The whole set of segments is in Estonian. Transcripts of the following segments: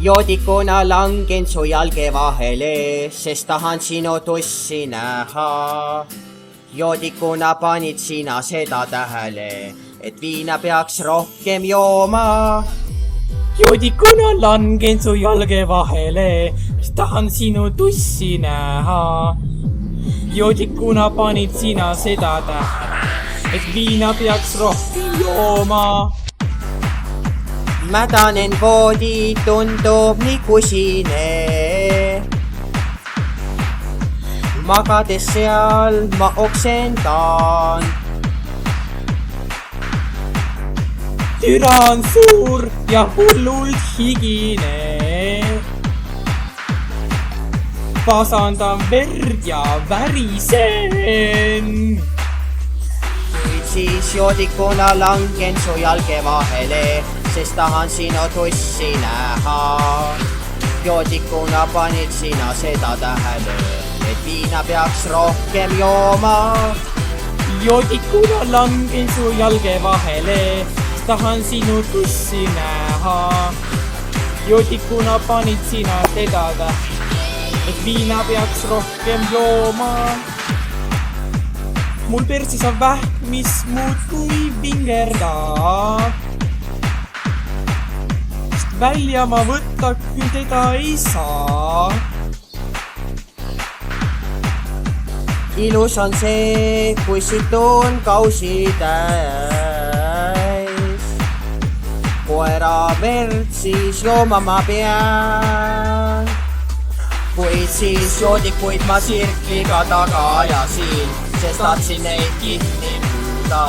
joodikuna langen su jalge vahele, sest tahan sinu tussi näha. joodikuna panid sina seda tähele, et viina peaks rohkem jooma. joodikuna langen su jalge vahele, sest tahan sinu tussi näha. joodikuna panid sina seda tähele, et viina peaks rohkem jooma. mädanen voodi, tundub nii kusine. magades seal ma oksendan. türa on suur ja hullult higine. pasandan verd ja värisen. siis joodikuna langen su jalge vahele, sest tahan sinu tussi näha. joodikuna panid sina seda tähele, et viina peaks rohkem jooma. joodikuna langen su jalge vahele, sest tahan sinu tussi näha. joodikuna panid sina seda tähele, et viina peaks rohkem jooma. mul persis on vähk, mis muudkui vingerdab. välja ma võtta küll teda ei saa. ilus on see, kui situn kausi täis. koera verd siis jooma ma pean. kuid siis joodikuid ma sirkliga taga ajasin, sest tahtsin neid kinni püüda.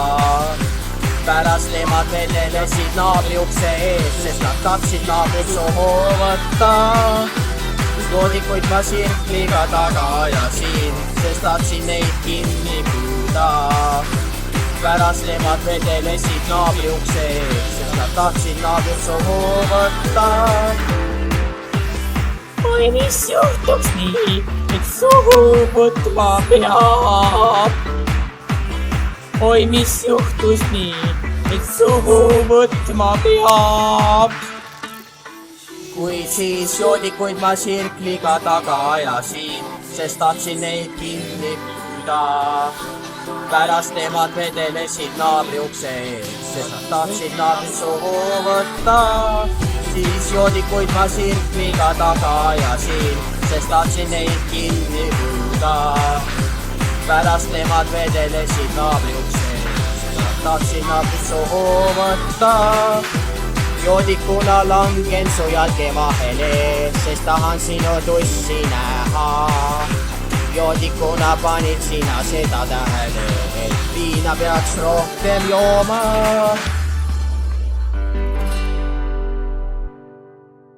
pärast nemad vedelesid naabri ukse ees, sest nad tahtsid naabrit sohu võtta. joodikuid ma sirkliga taga ajasin, sest tahtsin neid kinni püüda. pärast nemad vedelesid naabri ukse ees, sest nad tahtsid naabrit sohu võtta. oi, mis juhtuks nii, et sohu võtma peab. oi, mis juhtus nii, et sohu võtma peab. kuid siis joodikuid ma sirkliga taga ajasin, sest tahtsin neid kinni püüda. pärast nemad vedelesid naabri ukse ees, sest nad tahtsid naabrit sohu võtta. siis joodikuid ma sirkliga taga ajasin, sest tahtsin neid kinni püüda. pärast nemad vedelesid naabri ukse ees, sest nad tahtsid naabrit sohu võtta. joodikuna langen su jalge vahele, sest tahan sinu tussi näha. joodikuna panid sina seda tähele, et viina peaks rohkem jooma.